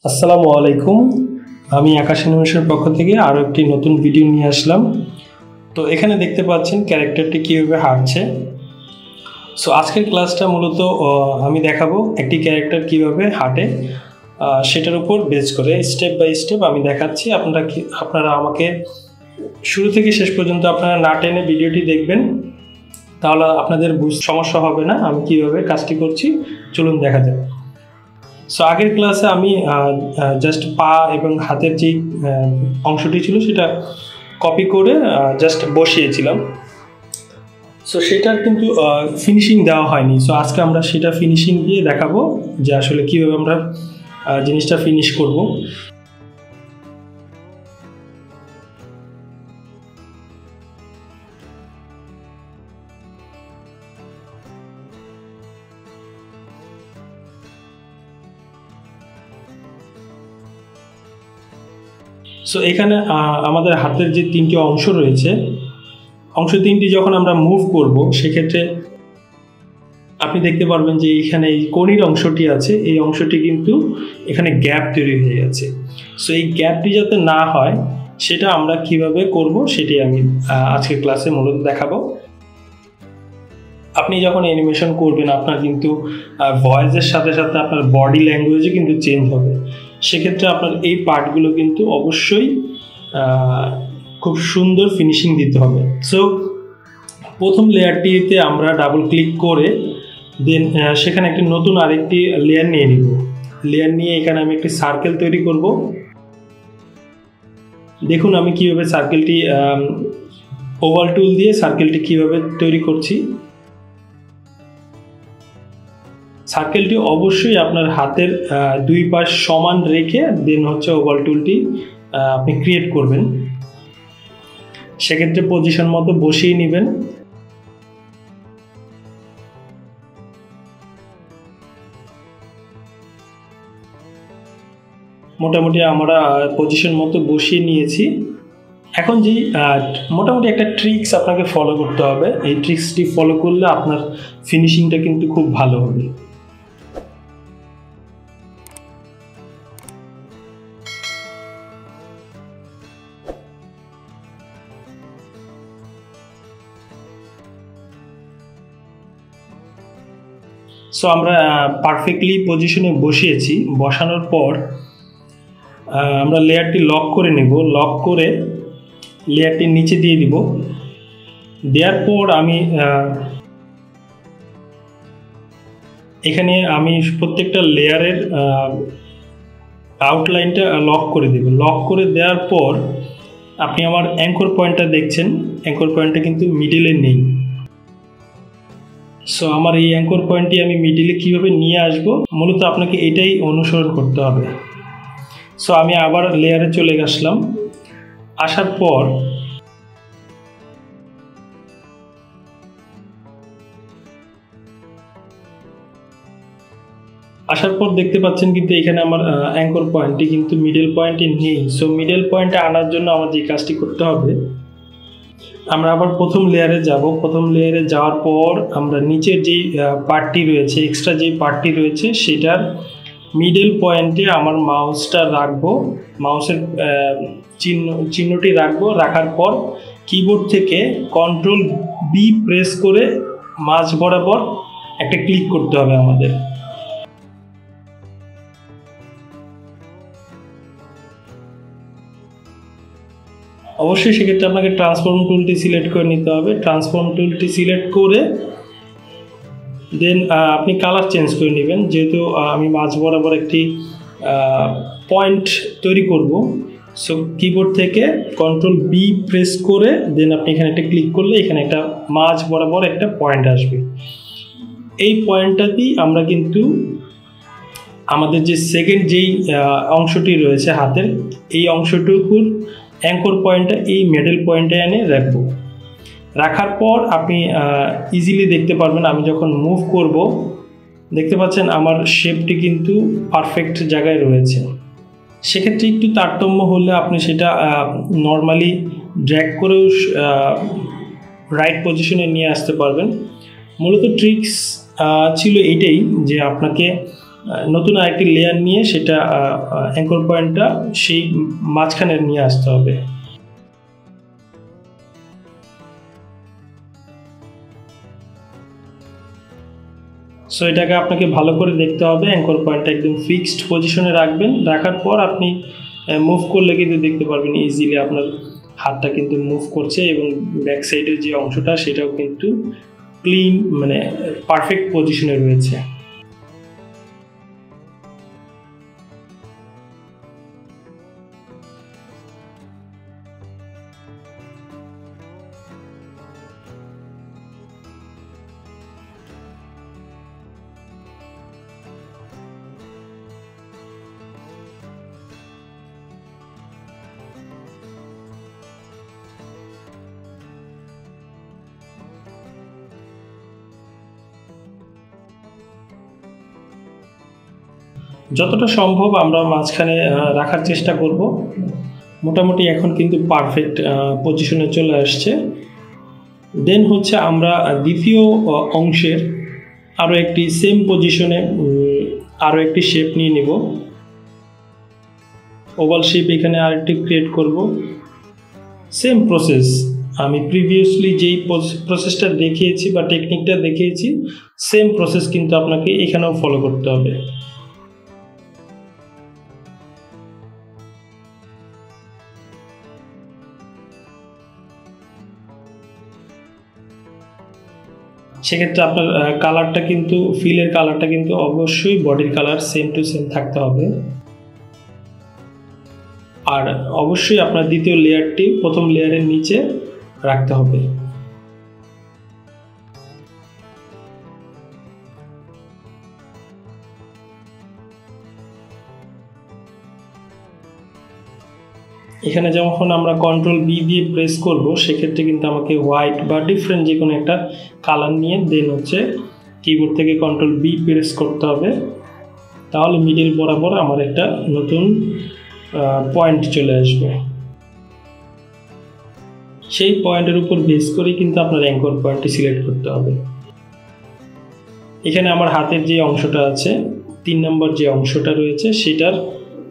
আসসালামু আলাইকুম। আমি আকাশ অ্যানিমেশনের পক্ষ থেকে আরও একটি নতুন ভিডিও নিয়ে আসলাম। তো এখানে দেখতে পাচ্ছেন ক্যারেক্টারটি কীভাবে হাঁটছে। সো আজকের ক্লাসটা মূলত আমি দেখাবো একটি ক্যারেক্টার কীভাবে হাঁটে, সেটার উপর বেস করে স্টেপ বাই স্টেপ আমি দেখাচ্ছি। আপনারা আমাকে শুরু থেকে শেষ পর্যন্ত আপনারা না টেনে ভিডিওটি দেখবেন, তাহলে আপনাদের সমস্যা হবে না আমি কীভাবে কাজটি করছি। চলুন দেখা যাক। সো আগের ক্লাসে আমি জাস্ট পা এবং হাতের যে অংশটি ছিল সেটা কপি করে জাস্ট বসিয়েছিলাম। সো সেটার কিন্তু ফিনিশিং দেওয়া হয়নি। সো আজকে আমরা সেটা ফিনিশিং দিয়ে দেখাবো যে আসলে কীভাবে আমরা জিনিসটা ফিনিশ করব। সো এখানে আমাদের হাতের যে তিনটি অংশ রয়েছে, অংশ তিনটি যখন আমরা মুভ করব সেক্ষেত্রে আপনি দেখতে পারবেন যে এখানে এই কনির অংশটি আছে, এই অংশটি কিন্তু এখানে গ্যাপ তৈরি হয়ে গেছে। সো এই গ্যাপটি যাতে না হয় সেটা আমরা কিভাবে করব সেটাই আমি আজকের ক্লাসে মূলত দেখাবো। আপনি যখন অ্যানিমেশন করবেন আপনার কিন্তু ভয়েসের সাথে সাথে আপনার বডি ল্যাঙ্গুয়েজও কিন্তু চেঞ্জ হবে। সেক্ষেত্রে আপনার এই পার্টগুলো কিন্তু অবশ্যই খুব সুন্দর ফিনিশিং দিতে হবে। সো প্রথম লেয়ারটিতে আমরা ডাবল ক্লিক করে দেন সেখানে একটি নতুন আরেকটি লেয়ার নিয়ে নিব। লেয়ার নিয়ে এখানে আমি একটি সার্কেল তৈরি করব। দেখুন আমি কিভাবে সার্কেলটি ওভাল টুল দিয়ে সার্কেলটি কিভাবে তৈরি করছি। সার্কেলটি অবশ্যই আপনার হাতের দুই পাশ সমান রেখে দেন হচ্ছে ওভাল টুলটি আপনি ক্রিয়েট করবেন। সেক্ষেত্রে পজিশন মতো বসিয়ে নেবেন। মোটামুটি আমরা পজিশন মতো বসিয়ে নিয়েছি। এখন যে মোটামুটি একটা ট্রিক্স আপনাকে ফলো করতে হবে। এই ট্রিক্সটি ফলো করলে আপনার ফিনিশিংটা কিন্তু খুব ভালো হবে। সো আমরা পারফেক্টলি পজিশনে বসিয়েছি। বসানোর পর আমরা লেয়ারটি লক করে নেব। লক করে লেয়ারটি নিচে দিয়ে দিব। দেওয়ার পর আমি এখানে প্রত্যেকটা লেয়ারের আউটলাইনটা লক করে দেব। লক করে দেওয়ার পর আপনি আমার অ্যাঙ্কর পয়েন্টটা দেখছেন, অ্যাঙ্কর পয়েন্টটা কিন্তু মিডিলে নেই। সো আমার এই অ্যাঙ্কর পয়েন্টটি আমি মিডিলে কীভাবে নিয়ে আসব, মূলত আপনাকে এটাই অনুসরণ করতে হবে। সো আমি আবার লেয়ারে চলে আসলাম। আসার পর দেখতে পাচ্ছেন কিন্তু এখানে আমার অ্যাঙ্কর পয়েন্টটি কিন্তু মিডল পয়েন্টে নেই। সো মিডল পয়েন্টে আনার জন্য আমার যে কাজটি করতে হবে, আমরা আবার প্রথম লেয়ারে যাব। প্রথম লেয়ারে যাওয়ার পর আমরা নিচের যেই পার্টটি রয়েছে, এক্সট্রা যে পার্টটি রয়েছে সেটার মিডল পয়েন্টে আমার মাউসটা রাখবো। মাউসের চিহ্নটি রাখবো। রাখার পর কিবোর্ড থেকে কন্ট্রোল বি প্রেস করে মাঝ বরাবর একটা ক্লিক করতে হবে আমাদের। অবশ্যই সেক্ষেত্রে আপনাকে ট্রান্সফর্ম টুলটি সিলেক্ট করে নিতে হবে। ট্রান্সফর্ম টুলটি সিলেক্ট করে দেন আপনি কালার চেঞ্জ করে নেবেন। যেহেতু আমি মাঝ বরাবর একটি পয়েন্ট তৈরি করব, সো কিবোর্ড থেকে কন্ট্রোল বি প্রেস করে দেন আপনি এখানে একটা ক্লিক করলে এখানে একটা মাঝ বরাবর একটা পয়েন্ট আসবে। এই পয়েন্টটাতেই আমরা কিন্তু আমাদের যে সেকেন্ড যেই অংশটি রয়েছে হাতের, এই অংশটুকুর অ্যাঙ্কর পয়েন্টটা এই মিডল পয়েন্টে এনে রাখবো। রাখার পর আপনি ইজিলি দেখতে পারবেন আমি যখন মুভ করব, দেখতে পাচ্ছেন আমার শেপটি কিন্তু পারফেক্ট জায়গায় রয়েছে। সেক্ষেত্রে একটু তারতম্য হলে আপনি সেটা নর্মালি ড্র্যাগ করেও রাইট পজিশনে নিয়ে আসতে পারবেন। মূলত ট্রিক্স ছিল এইটাই যে আপনাকে নতুন আরেকটি লেয়ার নিয়ে সেটা অ্যাঙ্কর পয়েন্টটা সেই মাঝখানে নিয়ে আসতে হবে। সো এটাকে আপনাকে ভালো করে দেখতে হবে, অ্যাঙ্কর পয়েন্টটা একদম ফিক্সড পজিশনে রাখবেন। রাখার পর আপনি মুভ করলে কিন্তু দেখতে পারবেন ইজিলি আপনার হাতটা কিন্তু মুভ করছে এবং ব্যাক সাইডের যে অংশটা সেটাও কিন্তু ক্লিন মানে পারফেক্ট পজিশনে রয়েছে। যতটা সম্ভব আমরা মাঝখানে রাখার চেষ্টা করব। মোটামুটি এখন কিন্তু পারফেক্ট পজিশনে চলে আসছে। দেন হচ্ছে আমরা দ্বিতীয় অংশের আরও একটি সেম পজিশনে আরও একটি শেপ নিয়ে নিব। ওভাল শেপ এখানে আরেকটি ক্রিয়েট করব। সেম প্রসেস, আমি প্রিভিয়াসলি যেই প্রসেসটা দেখিয়েছি বা টেকনিকটা দেখিয়েছি সেম প্রসেস কিন্তু আপনাকে এখানেও ফলো করতে হবে। সেক্ষেত্রে আপনার কালারটা কিন্তু ফিলের কালারটা কিন্তু অবশ্যই বডির কালার সেম টু সেম থাকতে হবে। আর অবশ্যই আপনার দ্বিতীয় লেয়ারটি প্রথম লেয়ারের নিচে রাখতে হবে। এখানে যখন আমরা কন্ট্রোল বি দিয়ে প্রেস করব সেক্ষেত্রে কিন্তু আমাকে হোয়াইট বা ডিফারেন্ট যে কোনো একটা কালার নিয়ে দেন হচ্ছে কিবোর্ড থেকে কন্ট্রোল বি প্রেস করতে হবে। তাহলে মিডল বরাবর আমার একটা নতুন পয়েন্ট চলে আসবে। সেই পয়েন্টের উপর বেস করে কিন্তু আপনার অ্যাঙ্কর পয়েন্টটি সিলেক্ট করতে হবে। এখানে আমার হাতের যে অংশটা আছে 3 নম্বর যে অংশটা রয়েছে সেটার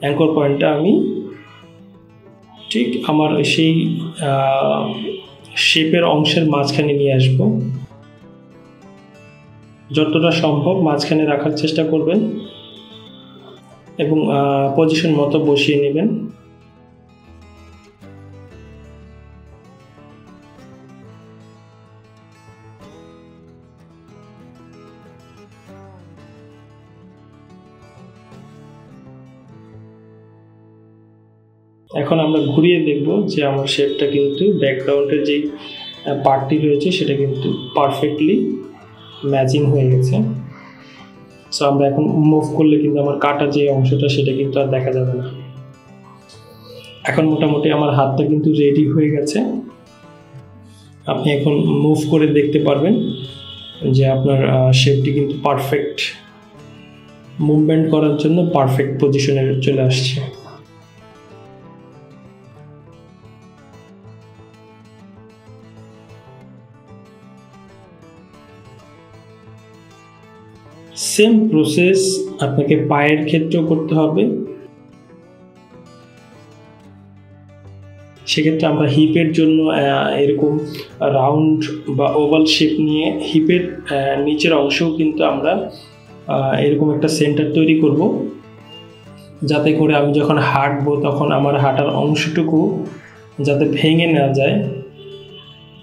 অ্যাঙ্কর পয়েন্টটা আমি ঠিক আমার সেই শেপের অংশের মাঝখানে নিয়ে আসব। যতটা সম্ভব মাঝখানে রাখার চেষ্টা করবেন এবং পজিশন মতো বসিয়ে নেবেন। এখন আমরা ঘুরিয়ে দেখব যে আমার শেপটা কিন্তু ব্যাকগ্রাউন্ডের যে পার্টটি রয়েছে সেটা কিন্তু পারফেক্টলি ম্যাচিং হয়ে গেছে। সো আমরা এখন মুভ করলে কিন্তু আমার কাটা যে অংশটা সেটা কিন্তু আর দেখা যাবে না। এখন মোটামুটি আমার হাতটা কিন্তু রেডি হয়ে গেছে। আপনি এখন মুভ করে দেখতে পারবেন যে আপনার শেপটি কিন্তু পারফেক্ট মুভমেন্ট করার জন্য পারফেক্ট পজিশনে চলে আসছে। সেম প্রসেস আপনাকে পায়ের ক্ষেত্রেও করতে হবে। সেক্ষেত্রে আমরা হিপের জন্য এরকম রাউন্ড বা ওভাল শেপ নিয়ে হিপের নিচের অংশেও কিন্তু আমরা এরকম একটা সেন্টার তৈরি করব, যাতে করে আমি যখন হাঁটবো তখন আমার হাঁটার অংশটুকু যাতে ভেঙে না যায়,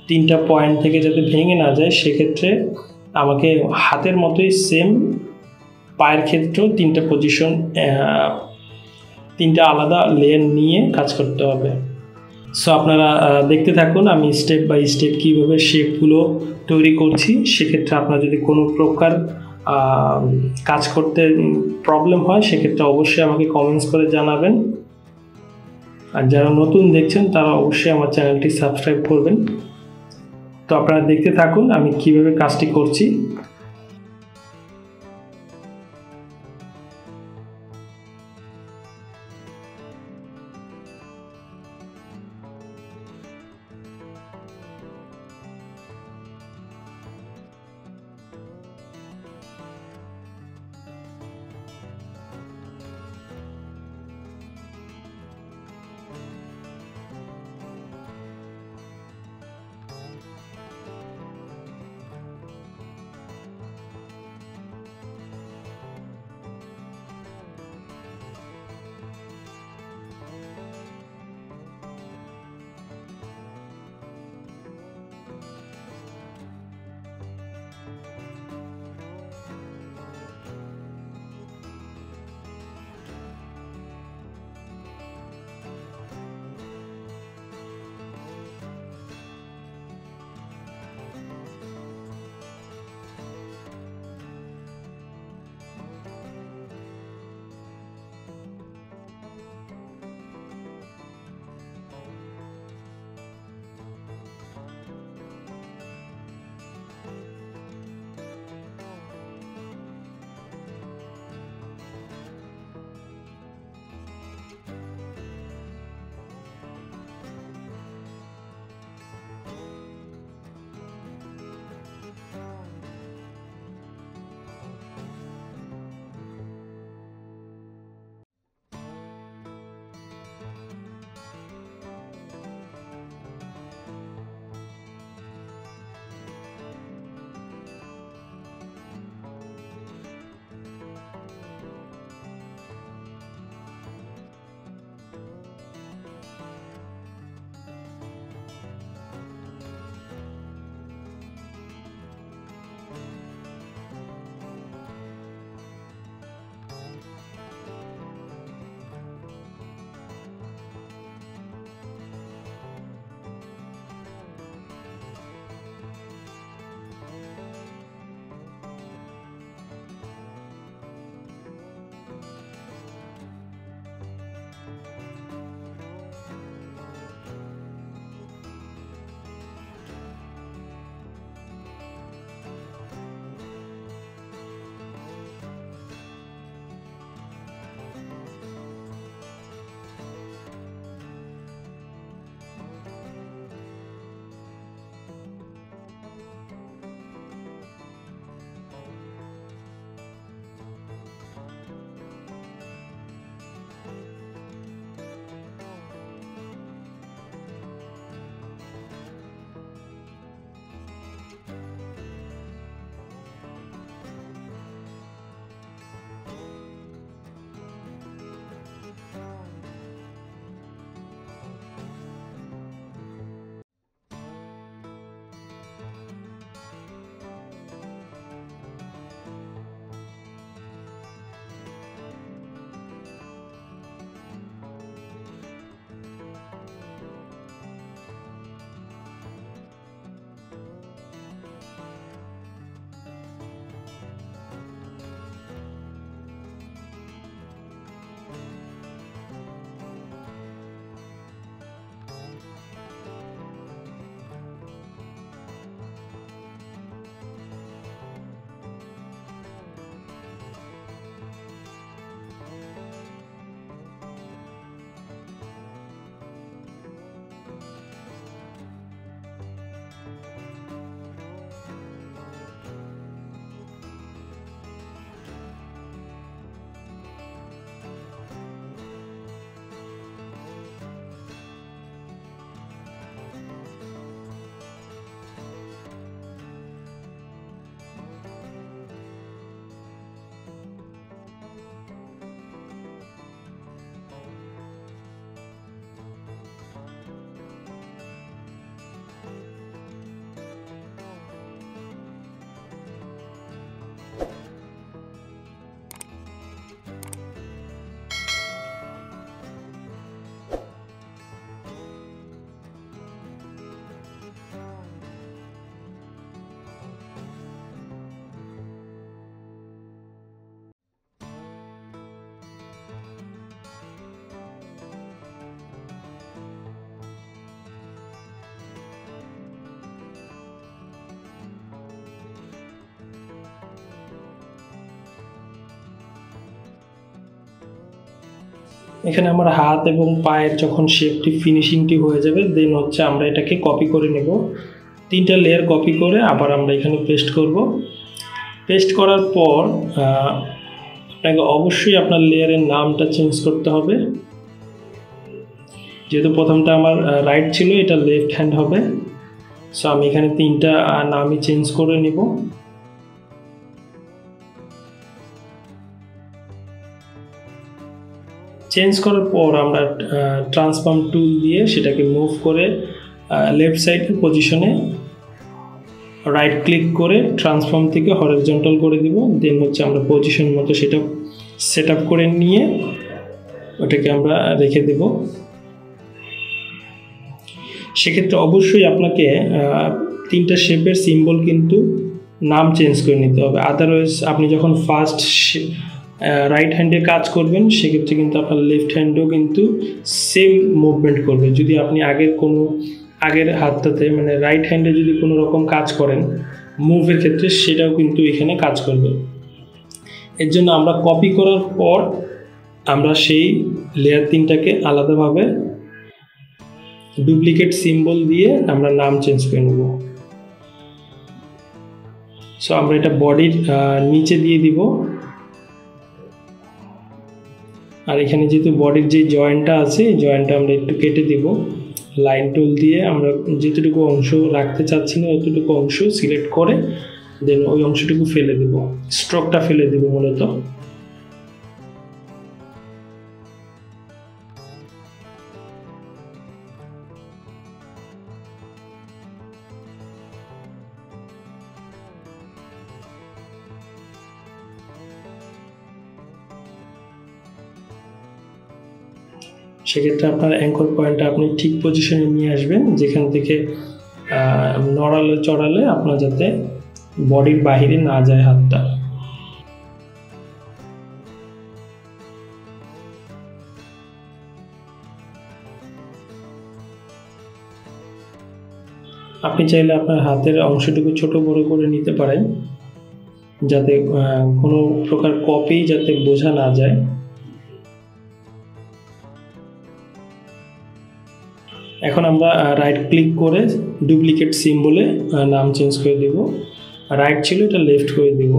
3টা পয়েন্ট থেকে যাতে ভেঙে না যায়, সেক্ষেত্রে আমাকে হাতের মতোই সেম পায়ের ক্ষেত্রেও 3টা পজিশন 3টা আলাদা লেয়ার নিয়ে কাজ করতে হবে। সো আপনারা দেখতে থাকুন আমি স্টেপ বাই স্টেপ কীভাবে শেপগুলো তৈরি করছি। সেক্ষেত্রে আপনার যদি কোনো প্রকার কাজ করতে প্রবলেম হয় সেক্ষেত্রে অবশ্যই আমাকে কমেন্টস করে জানাবেন। আর যারা নতুন দেখছেন তারা অবশ্যই আমার চ্যানেলটি সাবস্ক্রাইব করবেন। তো আপনারা দেখতে থাকুন আমি কিভাবে কাজটি করছি। এখানে আমার হাত এবং পায়ের যখন শেপটি ফিনিশিংটি হয়ে যাবে দেন হচ্ছে আমরা এটাকে কপি করে নেব। 3টা লেয়ার কপি করে আবার আমরা এখানে পেস্ট করব। পেস্ট করার পর আপনাকে অবশ্যই আপনার লেয়ারের নামটা চেঞ্জ করতে হবে। যেহেতু প্রথমটা আমার রাইট ছিল, এটা লেফট হ্যান্ড হবে। সো আমি এখানে 3টা নামই চেঞ্জ করে নিব। চেঞ্জ করার পর আমরা ট্রান্সফর্ম টুল দিয়ে সেটাকে মুভ করে লেফট সাইডের পজিশনে রাইট ক্লিক করে ট্রান্সফর্ম থেকে হরিজন্টাল করে দিব। দেন হচ্ছে আমরা পজিশন মতো সেটা সেট আপ করে নিয়ে ওটাকে আমরা রেখে দেব। সেক্ষেত্রে অবশ্যই আপনাকে 3টা শেপের সিম্বল কিন্তু নাম চেঞ্জ করে নিতে হবে। আদারওয়াইজ আপনি যখন ফার্স্ট রাইট হ্যান্ডে কাজ করবেন সেক্ষেত্রে কিন্তু আপনার লেফট হ্যান্ডও কিন্তু সেম মুভমেন্ট করবে। যদি আপনি আগের হাতটাতে মানে রাইট হ্যান্ডে যদি কোনো রকম কাজ করেন মুভের ক্ষেত্রে, সেটাও কিন্তু এখানে কাজ করবে। এর জন্য আমরা কপি করার পর আমরা সেই লেয়ার 3টাকে আলাদাভাবে ডুপ্লিকেট সিম্বল দিয়ে আমরা নাম চেঞ্জ করে নেব। সো আমরা এটা বডির নিচে দিয়ে দিব। আর এখানে যেহেতু বডির যে জয়েন্টটা আছে এই জয়েন্টটা আমরা একটু কেটে দিব। লাইন টুল দিয়ে আমরা যেতটুকু অংশ রাখতে চাচ্ছি না অতটুকু অংশ সিলেক্ট করে দেন ওই অংশটুকু ফেলে দেব, স্ট্রোকটা ফেলে দেব মূলত। সেক্ষেত্রে আপনার অ্যাঙ্কর পয়েন্টটা আপনি ঠিক পজিশনে নিয়ে আসবেন, যেখান থেকে নড়ালে চড়ালে আপনার যাতে বডির বাহিরে না যায় হাতটা। আপনি চাইলে আপনার হাতের অংশটুকু ছোট বড় করে নিতে পারেন, যাতে কোনো প্রকার কপি যাতে বোঝা না যায়। এখন আমরা রাইট ক্লিক করে ডুপ্লিকেট সিম্বলে নাম চেঞ্জ করে দেব। রাইট ছিল এটা লেফট করে দেব।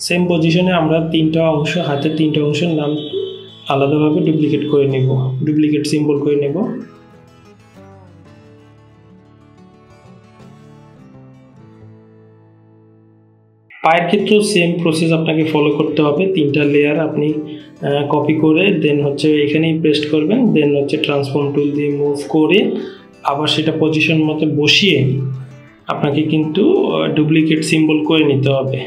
সেম পজিশনে আমরা 3টা অংশ হাতের 3টা অংশের নাম আলাদাভাবে ডুপ্লিকেট করে নেব, ডুপ্লিকেট সিম্বল করে নেব। পায়ের ক্ষেত্রেও সেম প্রসেস আপনাকে ফলো করতে হবে। 3টা লেয়ার আপনি কপি করে দেন হচ্ছে এখানেই পেস্ট করবেন। দেন হচ্ছে ট্রান্সফর্ম টুল দিয়ে মুভ করে আবার সেটা পজিশন মতো বসিয়ে আপনাকে কিন্তু ডুপ্লিকেট সিম্বল করে নিতে হবে।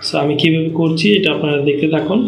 সো আমি কিভাবে করছি এটা আপনারা দেখতে থাকুন।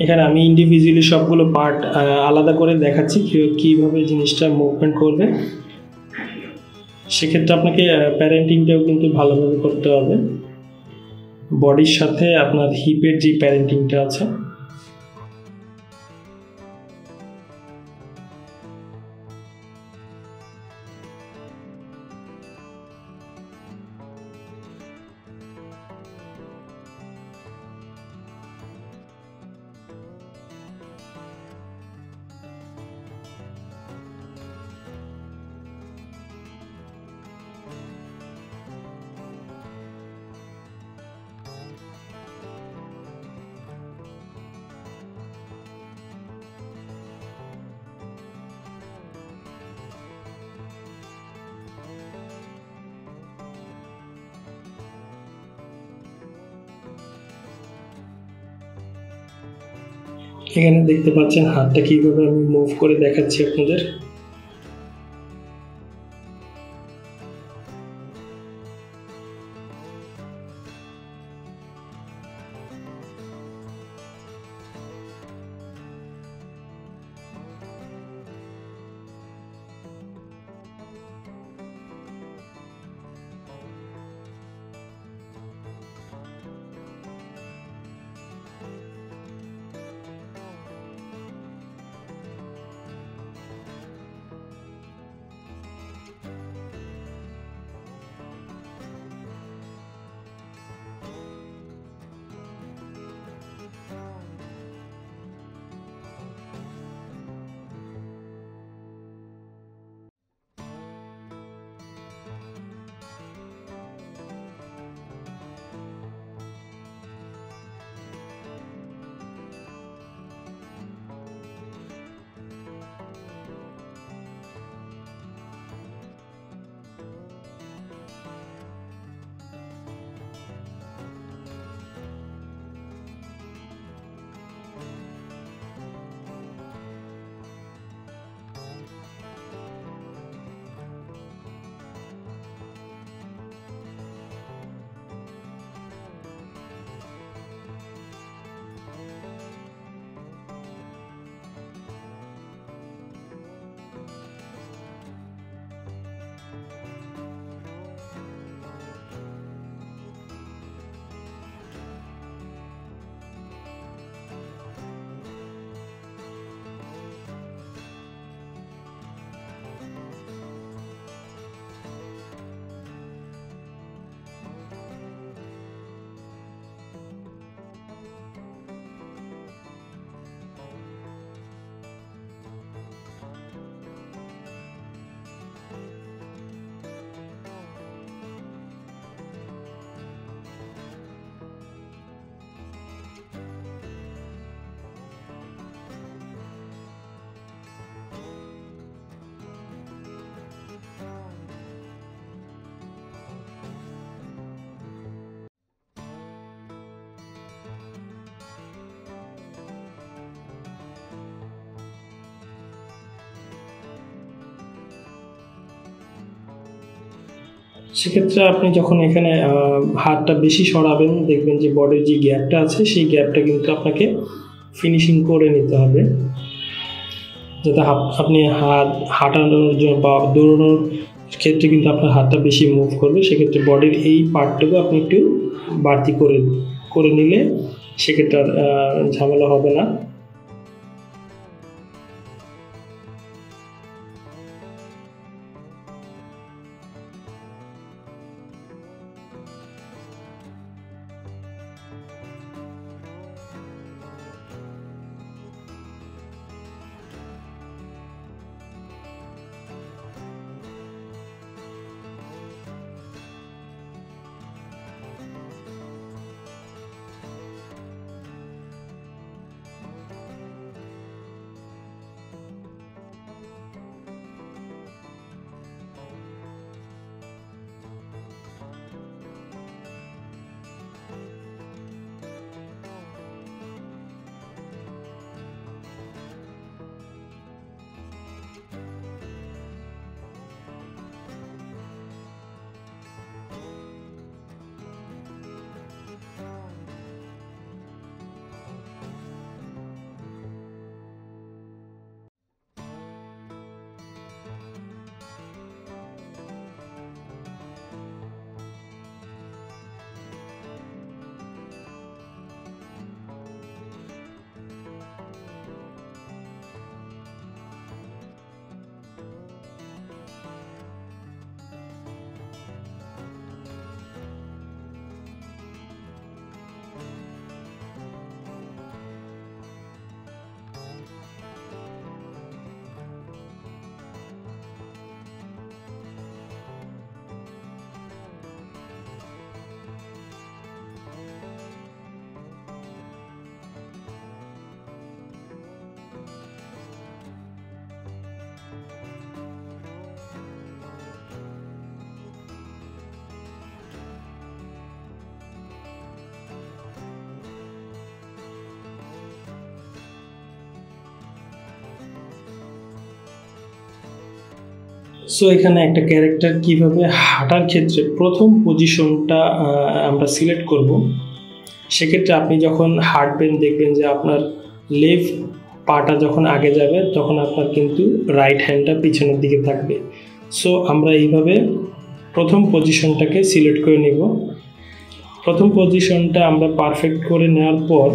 এখানে আমি ইন্ডিভিজুয়ালি সবগুলো পার্ট আলাদা করে দেখাচ্ছি কীভাবে জিনিসটা মুভমেন্ট করবে। সেক্ষেত্রে আপনাকে প্যারেন্টিংটাও কিন্তু ভালোভাবে করতে হবে, বডির সাথে আপনার হিপের যে প্যারেন্টিংটা আছে। এখানে দেখতে পাচ্ছেন হাতটা কিভাবে আমি মুভ করে দেখাচ্ছি আপনাদের। সেক্ষেত্রে আপনি যখন এখানে হাতটা বেশি সরাবেন, দেখবেন যে বডির যে গ্যাপটা আছে সেই গ্যাপটা কিন্তু আপনাকে ফিনিশিং করে নিতে হবে, যাতে আপনি হাঁটানোর জন্য বা দৌড়ানোর ক্ষেত্রে কিন্তু আপনার হাতটা বেশি মুভ করবে। সেক্ষেত্রে বডির এই পার্টটুকু আপনি একটু বাড়তি করে নিলে সেক্ষেত্রে আর ঝামেলা হবে না। সো এখানে একটা ক্যারেক্টার কিভাবে হাঁটার ক্ষেত্রে প্রথম পজিশনটা আমরা সিলেক্ট করব, সেক্ষেত্রে আপনি যখন হাঁটবেন দেখবেন যে আপনার লেফট পাটা যখন আগে যাবে তখন আপনার কিন্তু রাইট হ্যান্ডটা পিছনের দিকে থাকবে। সো আমরা এইভাবে প্রথম পজিশনটাকে সিলেক্ট করে নিব। প্রথম পজিশনটা আমরা পারফেক্ট করে নেওয়ার পর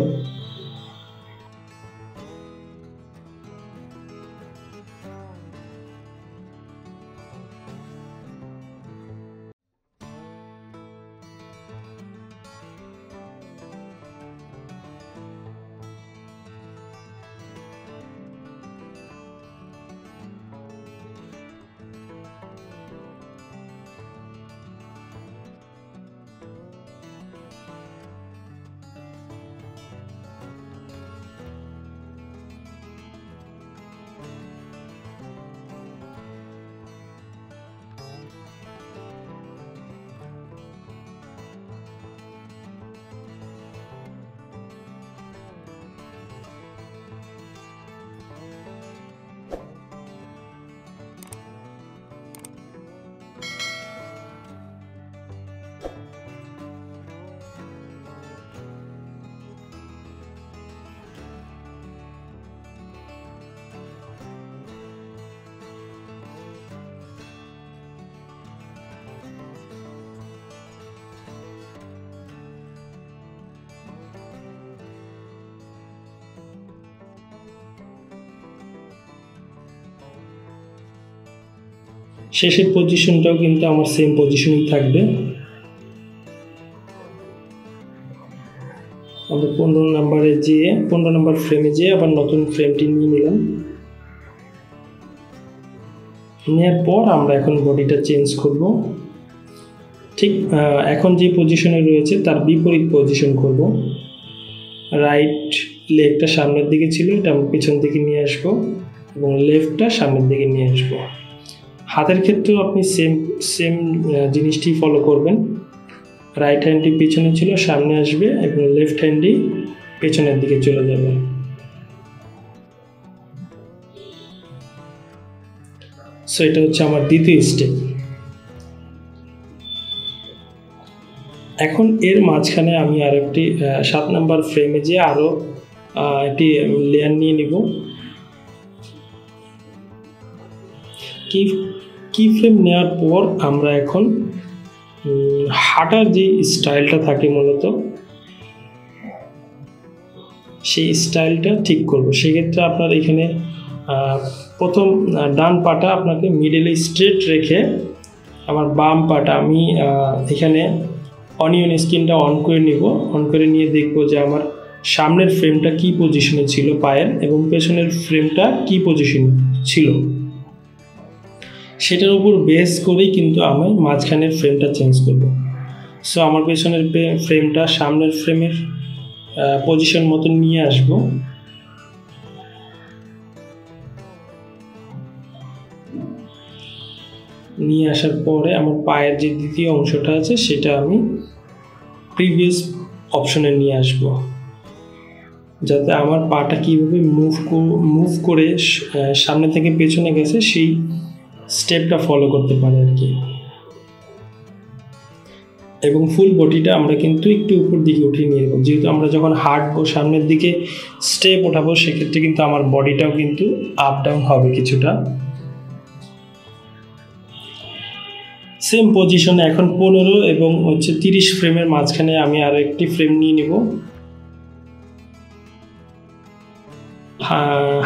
শেষের পজিশনটাও কিন্তু আমার সেম পজিশনই থাকবে। আমরা 15 নম্বর ফ্রেমে যেয়ে আবার নতুন ফ্রেমটি নিয়ে নিলাম। নেওয়ার পর আমরা এখন বডিটা চেঞ্জ করব। ঠিক এখন যে পজিশনে রয়েছে তার বিপরীত পজিশন করব। রাইট লেগটা সামনের দিকে ছিল, এটা আমি পিছন দিকে নিয়ে আসবো এবং লেফটটা সামনের দিকে নিয়ে আসবো। হাতের ক্ষেত্রেও আপনি সেম জিনিসটি ফলো করবেন। রাইট হ্যান্ডটি পিছনে ছিল, সামনে আসবে এবং লেফট হ্যান্ডটি পেছনের দিকে চলে যাবে। সো এটা হচ্ছে আমার দ্বিতীয় স্টেপ। এখন এর মাঝখানে আমি আর একটি 7 নম্বর ফ্রেমে যেয়ে আরও একটি লেয়ার নিয়ে নিব। কি ফ্রেম নেওয়ার পর আমরা এখন হাঁটার যে স্টাইলটা থাকে মূলত সেই স্টাইলটা ঠিক করব। সেক্ষেত্রে আপনার এখানে প্রথম ডান পাটা আপনাকে মিডলে স্ট্রেট রেখে আমার বাম পাটা আমি এখানে অনিয়ন স্ক্রিনটা অন করে নিব। অন করে নিয়ে দেখব যে আমার সামনের ফ্রেমটা কি পজিশনে ছিল পায়ের এবং পেছনের ফ্রেমটা কি পজিশন ছিল, সেটার উপর বেস করেই কিন্তু আমি মাঝখানের ফ্রেমটা চেঞ্জ করব। সো আমার পেছনের ফ্রেমটা সামনের ফ্রেমের পজিশন মতো নিয়ে আসব। নিয়ে আসার পরে আমার পায়ের যে দ্বিতীয় অংশটা আছে সেটা আমি প্রিভিয়াস অপশনে নিয়ে আসব, যাতে আমার পাটা কীভাবে মুভ করে সামনে থেকে পেছনে গেছে সেই স্টেপটা ফলো করতে পারে আর কি। এবং ফুল বডিটা আমরা কিন্তু একটু উপর দিকে উঠিয়ে নিয়ে নেব, যেহেতু আমরা যখন হাঁটবো সামনের দিকে স্টেপ ওঠাবো সেক্ষেত্রে কিন্তু আমার বডিটাও কিন্তু আপ ডাউন হবে কিছুটা। সেম পজিশনে এখন 15 এবং 30 ফ্রেমের মাঝখানে আমি আরও একটি ফ্রেম নিয়ে নিব।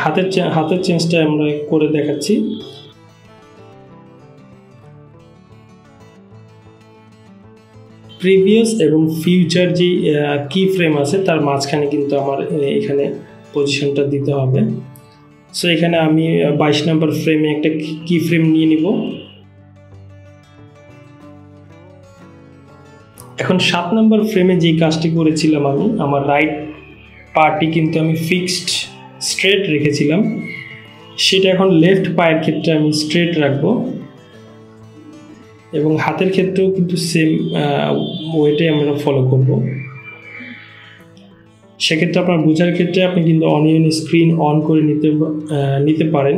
হাতের চেঞ্জটা আমরা করে দেখাচ্ছি। প্রিভিয়াস এবং ফিউচার যে কি ফ্রেম আছে তার মাঝখানে কিন্তু আমার এখানে পজিশনটা দিতে হবে। সো এখানে আমি 22 নম্বর ফ্রেমে একটা কি ফ্রেম নিয়ে নিব। এখন 7 নম্বর ফ্রেমে যে কাজটি করেছিলাম আমি, আমার রাইট পাটি কিন্তু আমি ফিক্সড স্ট্রেট রেখেছিলাম, সেটা এখন লেফট পায়ের ক্ষেত্রে আমি স্ট্রেট রাখবো এবং হাতের ক্ষেত্রেও কিন্তু সেম ওয়েটাই আমরা ফলো করব। সেক্ষেত্রে আপনার বোঝার ক্ষেত্রে আপনি কিন্তু অনিয়ন স্ক্রিন অন করে নিতে পারেন।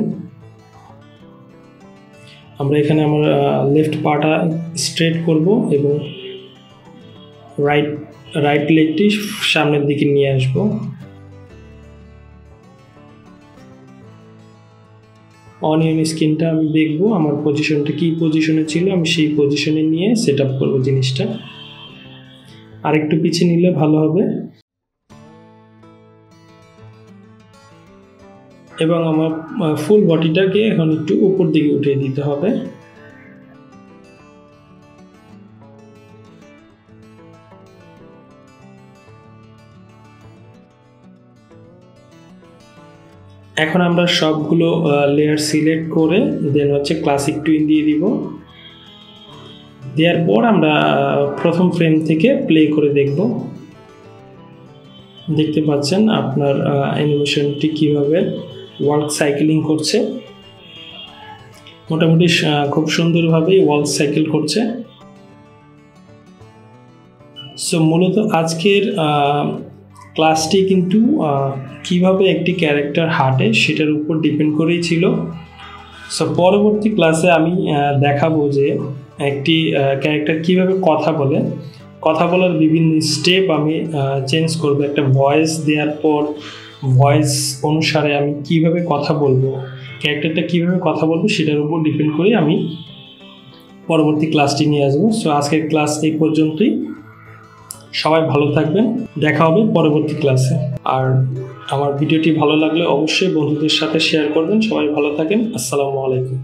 আমরা এখানে আমার লেফট পাটা স্ট্রেট করব এবং রাইট লেগটি সামনের দিকে নিয়ে আসব। অনিয়ন স্কিনটা আমি দেখব আমার পজিশনটা কি পজিশনে ছিল, আমি সেই পজিশনে নিয়ে সেট আপ করবো জিনিসটা। আরেকটু পিছিয়ে নিলে ভালো হবে। এবং আমার ফুল বডিটাকে এখন একটু উপর দিকে উঠিয়ে দিতে হবে। এখন আমরা সবগুলো লেয়ার সিলেক্ট করে দেন হচ্ছে ক্লাসিক টুইন দিয়ে দিব। দেওয়ার পর আমরা প্রথম ফ্রেম থেকে প্লে করে দেখব। দেখতে পাচ্ছেন আপনার অ্যানিমেশনটি কিভাবে ওয়ার্ক সাইকেলিং করছে। মোটামুটি খুব সুন্দরভাবেই ওয়ার্ক সাইকেল করছে। সো মূলত আজকের ক্লাসটি কিন্তু কিভাবে একটি ক্যারেক্টার হাঁটে সেটার উপর ডিপেন্ড করেই ছিল। সো পরবর্তী ক্লাসে আমি দেখাবো যে একটি ক্যারেক্টার কিভাবে কথা বলে, কথা বলার বিভিন্ন স্টেপ আমি চেঞ্জ করব। একটা ভয়েস দেওয়ার পর ভয়েস অনুসারে আমি কিভাবে কথা বলবো, ক্যারেক্টারটা কিভাবে কথা বলবো সেটার উপর ডিপেন্ড করে আমি পরবর্তী ক্লাসটি নিয়ে আসবো। সো আজকের ক্লাস এই পর্যন্তই। সবাই ভালো থাকবেন, দেখা হবে পরবর্তী ক্লাসে। আর আমার ভিডিওটি ভালো লাগলে অবশ্যই বন্ধুদের সাথে শেয়ার করবেন। সবাই ভালো থাকেন। আসসালামু আলাইকুম।